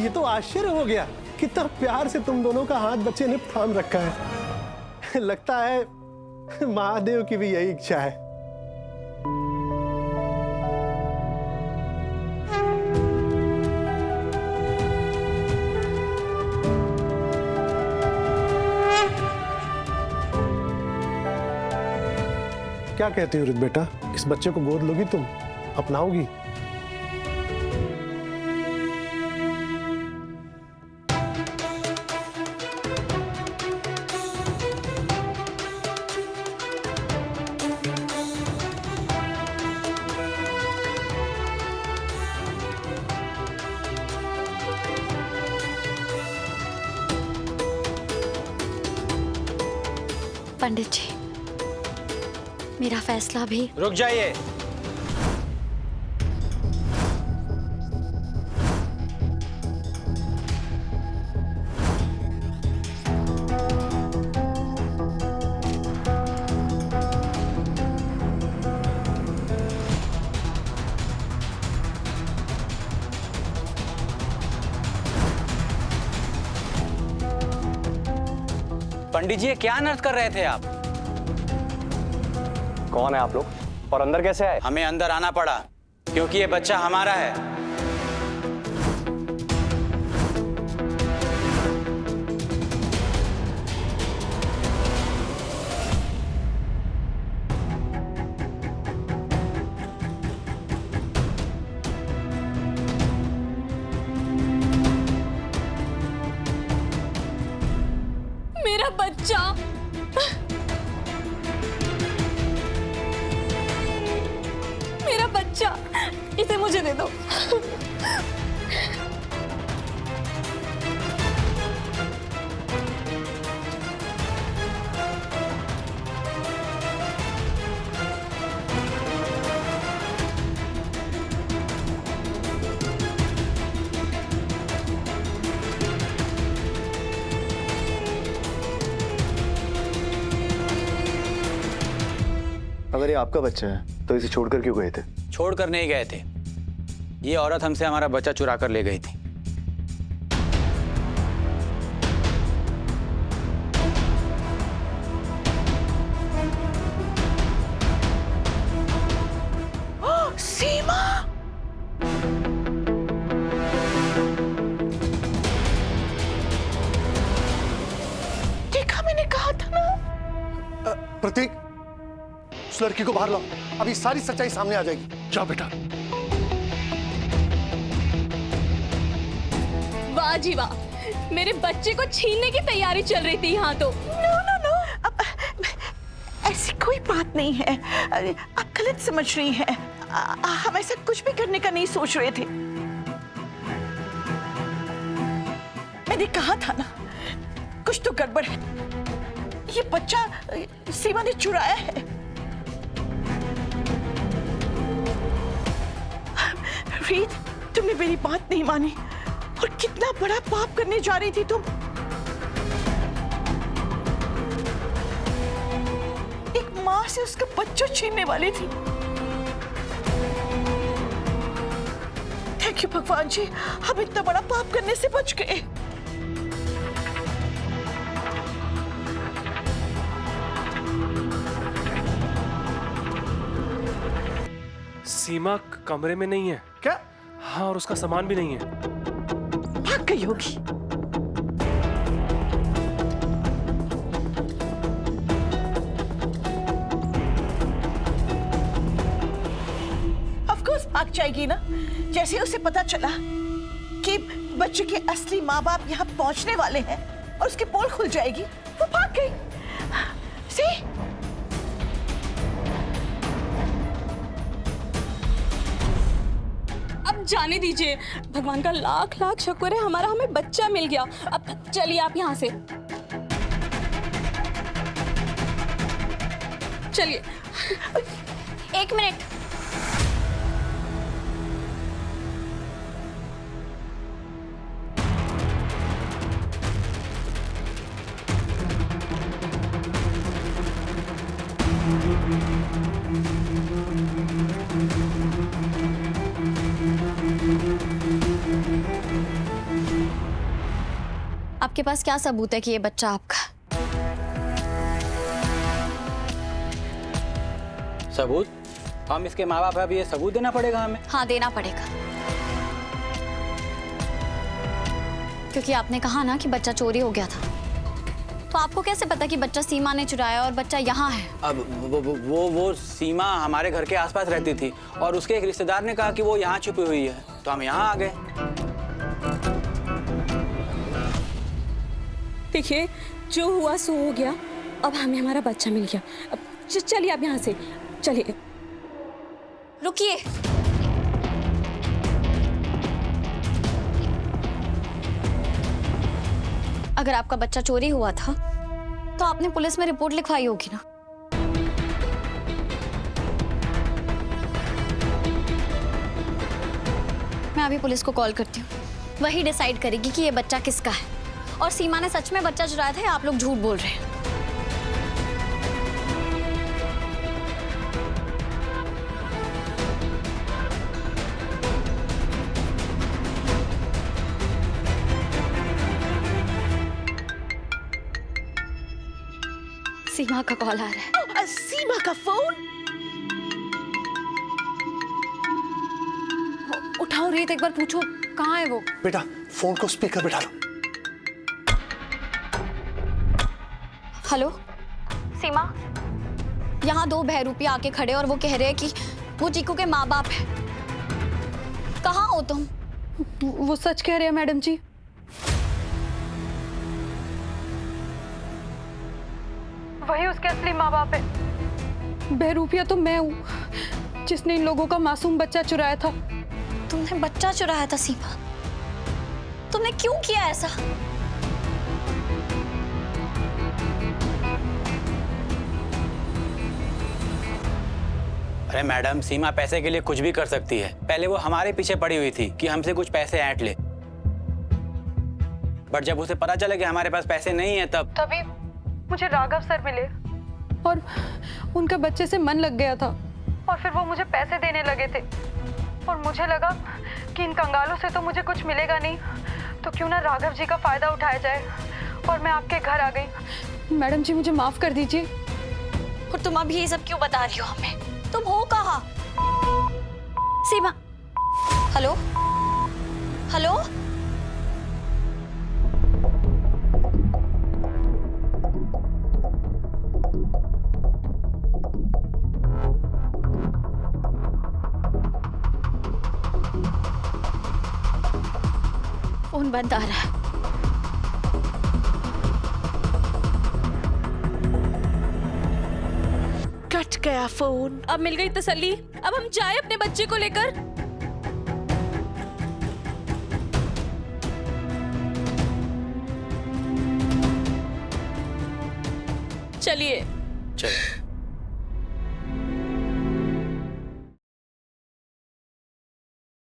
ये तो आश्चर्य हो गया, कितना प्यार से तुम दोनों का हाथ बच्चे ने थाम रखा है। लगता है महादेव की भी यही इच्छा है। क्या कहती हो रित बेटा, इस बच्चे को गोद लोगी तुम, अपनाओगी? पंडित जी, मेरा फैसला भी। रुक जाइए। पंडित जी, ये क्या अनर्थ कर रहे थे आप? कौन है आप लोग और अंदर कैसे आए? हमें अंदर आना पड़ा क्योंकि ये बच्चा हमारा है। मेरा बच्चा, मेरा बच्चा, इसे मुझे दे दो। अगर ये आपका बच्चा है तो इसे छोड़कर क्यों गए थे? छोड़कर नहीं गए थे, ये औरत हमसे हमारा बच्चा चुरा कर ले गई थी। सीमा! देखा, मैंने कहा था ना। प्रतीक, उस लड़की को बाहर लाओ, अभी सारी सच्चाई सामने आ जाएगी। जाओ बेटा। वाह जी वाह, मेरे बच्चे को छीनने की तैयारी चल रही थी यहाँ तो। नो नो नो, अब ऐसी कोई बात नहीं है। अरे, आप गलत समझ रही हैं। हम ऐसा कुछ भी करने का नहीं सोच रहे थे। मैंने कहा था ना, कुछ तो गड़बड़ है। ये बच्चा सीमा ने चुराया है। रीत, तुमने मेरी बात नहीं मानी और कितना बड़ा पाप करने जा रही थी तुम। एक माँ से उसका बच्चा छीनने वाली थी। थैंक यू भगवान जी, हम इतना बड़ा पाप करने से बच गए। सीमा कमरे में नहीं है क्या? हाँ, और उसका सामान भी नहीं है। भाग गई होगी। ऑफ कोर्स भाग जाएगी ना। जैसे उसे पता चला कि बच्चे के असली माँ बाप यहाँ पहुंचने वाले हैं और उसकी पोल खुल जाएगी, वो भाग गई। See? अब जाने दीजिए, भगवान का लाख लाख शुक्र है हमारा हमें बच्चा मिल गया। अब चलिए आप यहाँ से चलिए। एक मिनट, आपके पास क्या सबूत है कि ये बच्चा आपका? सबूत? हम इसके माँ बाप हैं, अब ये सबूत देना पड़ेगा हमें? हाँ, देना पड़ेगा, क्योंकि आपने कहा ना कि बच्चा चोरी हो गया था। तो आपको कैसे पता कि बच्चा सीमा ने चुराया और बच्चा यहाँ है? अब वो सीमा हमारे घर के आसपास रहती थी और उसके एक रिश्तेदार ने कहा कि वो यहाँ छुपी हुई है, तो हम यहाँ आ गए। देखिए, जो हुआ सो हो गया। अब हमें हमारा बच्चा मिल गया। अब चलिए आप यहाँ से चलिए। रुकिए, अगर आपका बच्चा चोरी हुआ था तो आपने पुलिस में रिपोर्ट लिखवाई होगी ना? मैं अभी पुलिस को कॉल करती हूँ, वही डिसाइड करेगी कि ये बच्चा किसका है और सीमा ने सच में बच्चा चुराया था या आप लोग झूठ बोल रहे हैं। सीमा का कॉल आ रहा है। सीमा का फोन? उठाओ रीत, एक बार पूछो कहाँ है वो। बेटा फोन को स्पीकर पे डालो। हेलो सीमा, यहाँ दो बहरूपी आके खड़े और वो कह रहे हैं कि वो चीकू के माँ बाप हैं। कहाँ हो तुम? वो सच कह रहे हैं मैडम जी। वही उसके असली माँ बाप है। बहरूपिया तो मैं हूँ जिसने इन लोगों का मासूम बच्चा चुराया था। तुमने बच्चा चुराया था सीमा? तुमने क्यों किया ऐसा? अरे मैडम, सीमा पैसे के लिए कुछ भी कर सकती है। पहले वो हमारे पीछे पड़ी हुई थी कि हमसे कुछ पैसे ऐंठ ले, बट जब उसे पता चला कि हमारे पास पैसे नहीं है तभी मुझे राघव सर मिले और उनका बच्चे से मन लग गया था और फिर वो मुझे पैसे देने लगे थे और मुझे लगा कि इन कंगालों से तो मुझे कुछ मिलेगा नहीं, तो क्यों ना राघव जी का फायदा उठाया जाए और मैं आपके घर आ गई। मैडम जी मुझे माफ कर दीजिए। और तुम अभी ये सब क्यों बता रही हो हमें? तुम हो कहाँ? सीमा, हेलो हेलो, फोन बंद आ रहा है। कट गया फोन। अब मिल गई तसल्ली। अब हम जाए अपने बच्चे को लेकर। चलिए। चलो।